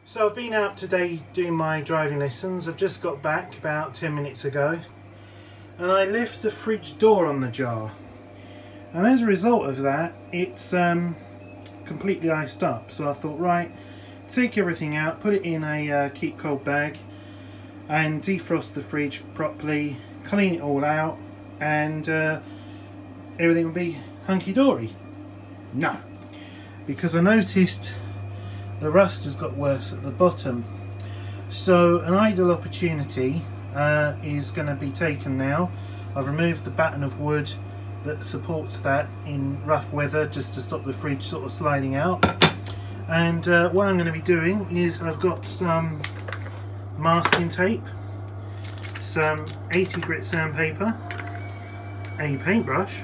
So I've been out today doing my driving lessons. I've just got back about 10 minutes ago and I left the fridge door on the jar, and as a result of that it's completely iced up. So I thought, right, take everything out, put it in a keep cold bag and defrost the fridge properly, clean it all out, and everything will be hunky-dory. No, because I noticed the rust has got worse at the bottom. So an ideal opportunity is going to be taken now. I've removed the batten of wood that supports that in rough weather, just to stop the fridge sort of sliding out. And what I'm going to be doing is I've got some masking tape, some 80 grit sandpaper, a paintbrush,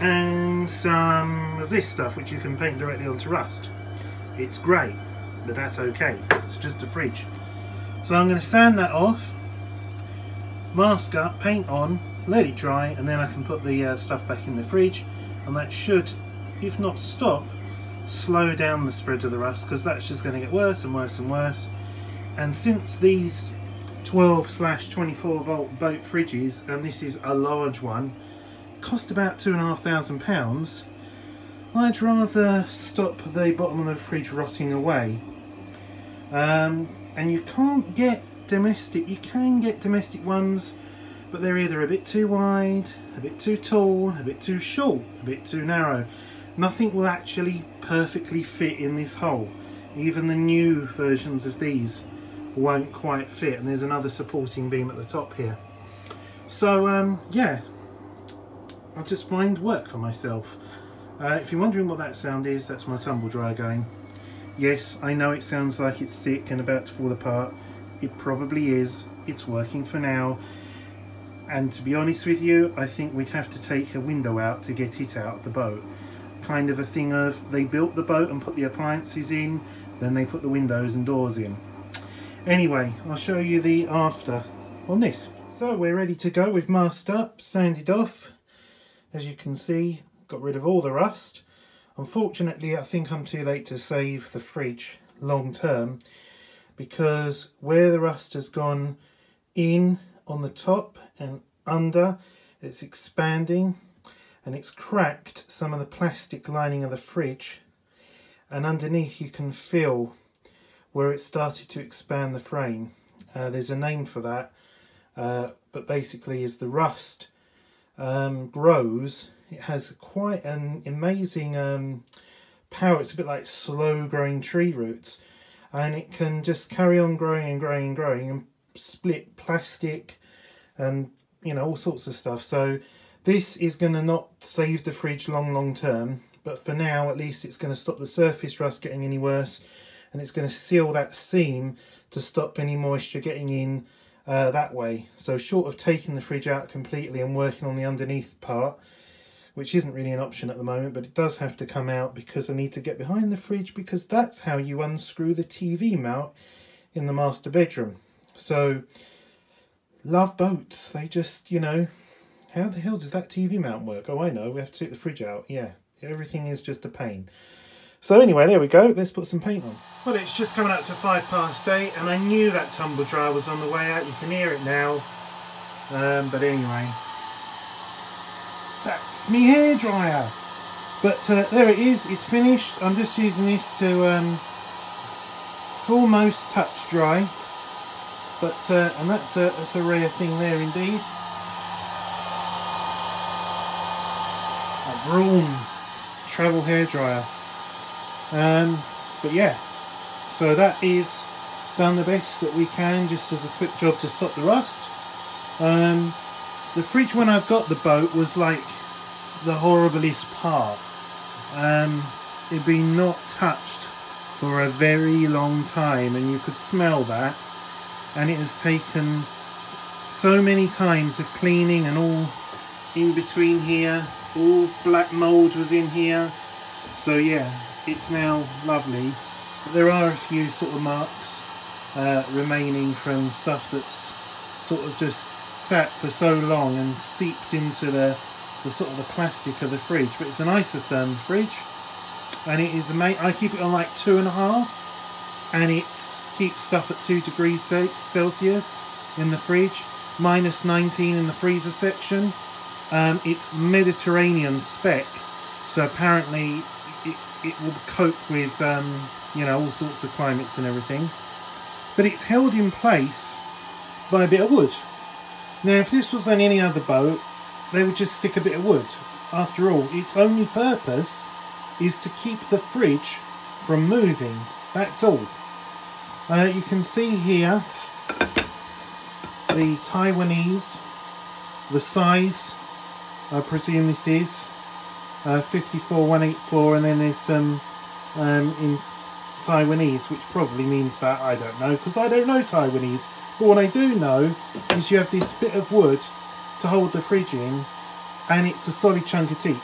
and some of this stuff which you can paint directly onto rust. It's grey, but that's okay, it's just a fridge. So I'm going to sand that off, mask up, paint on, let it dry, and then I can put the stuff back in the fridge, and that should, if not stop, slow down the spread of the rust, because that's just going to get worse and worse and worse. And since these 12/24 volt boat fridges, and this is a large one, cost about £2,500, I'd rather stop the bottom of the fridge rotting away. And you can't get domestic, you can get domestic ones, but they're either a bit too wide, a bit too tall, a bit too short, a bit too narrow. Nothing will actually perfectly fit in this hole. Even the new versions of these won't quite fit, and there's another supporting beam at the top here. So yeah, I'll just find work for myself. If you're wondering what that sound is, that's my tumble dryer going. Yes, I know it sounds like it's sick and about to fall apart. It probably is. It's working for now. And to be honest with you, I think we'd have to take a window out to get it out of the boat. Kind of a thing of, they built the boat and put the appliances in, then they put the windows and doors in. Anyway, I'll show you the after on this. So we're ready to go. We've masked up, sanded off. As you can see, got rid of all the rust. Unfortunately, I think I'm too late to save the fridge long term, because where the rust has gone in on the top and under, it's expanding and it's cracked some of the plastic lining of the fridge, and underneath you can feel where it started to expand the frame. There's a name for that, but basically as the rust grows, it has quite an amazing power. It's a bit like slow growing tree roots, and it can just carry on growing and growing and growing and split plastic and, you know, all sorts of stuff. So this is going to not save the fridge long term, but for now at least it's going to stop the surface rust getting any worse, and it's going to seal that seam to stop any moisture getting in that way. So short of taking the fridge out completely and working on the underneath part, which isn't really an option at the moment, but it does have to come out because I need to get behind the fridge, because that's how you unscrew the TV mount in the master bedroom. So, love boats. They just, you know, how the hell does that TV mount work? Oh, I know, we have to take the fridge out. Yeah, everything is just a pain. So anyway, there we go. Let's put some paint on. Well, it's just coming up to 8:05, and I knew that tumble dryer was on the way out. You can hear it now. But anyway, that's me hairdryer. But there it is. It's finished. I'm just using this to. It's almost touch dry, but and that's a rare thing there indeed. A Braun travel hairdryer. But yeah, so that is done the best that we can, just as a quick job to stop the rust. The fridge when I got the boat was like the horriblest part. It'd been not touched for a very long time, and you could smell that, and it has taken so many times of cleaning, and all in between here, all black mould was in here. So yeah, it's now lovely. There are a few sort of marks remaining from stuff that's sort of just sat for so long and seeped into the sort of the plastic of the fridge. But it's an isotherm fridge, and it is amazing. I keep it on like 2.5, and it keeps stuff at 2 degrees Celsius in the fridge, minus 19 in the freezer section. It's Mediterranean spec, so apparently it will cope with you know, all sorts of climates and everything. But it's held in place by a bit of wood. Now, if this was on any other boat, they would just stick a bit of wood. After all, its only purpose is to keep the fridge from moving. That's all. You can see here the Taiwanese, the size, I presume this is 54184, and then there's some in Taiwanese, which probably means that, I don't know, because I don't know Taiwanese. But what I do know is you have this bit of wood to hold the fridge in, and it's a solid chunk of teak.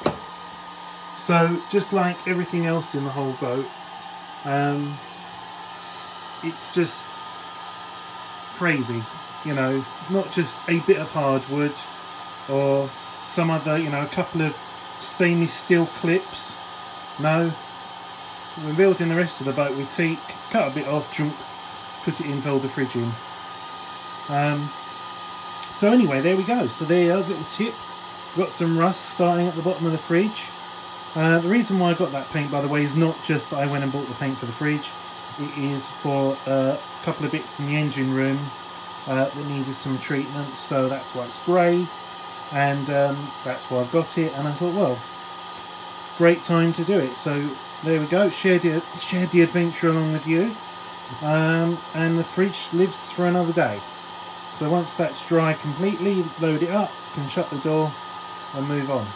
So just like everything else in the whole boat, it's just crazy, you know, not just a bit of hardwood or some other, you know, a couple of stainless steel clips. No, we're building the rest of the boat with teak, cut a bit off, junk, put it in to hold the fridge in. So anyway, there we go. So there you go, little tip. Got some rust starting at the bottom of the fridge. The reason why I got that paint, by the way, is not just that I went and bought the paint for the fridge. It is for a couple of bits in the engine room that needed some treatment, so that's why it's grey, and that's why I've got it. And I thought, well, great time to do it. So there we go. Shared the adventure along with you, and the fridge lives for another day. So once that's dry completely, load it up, can shut the door and move on.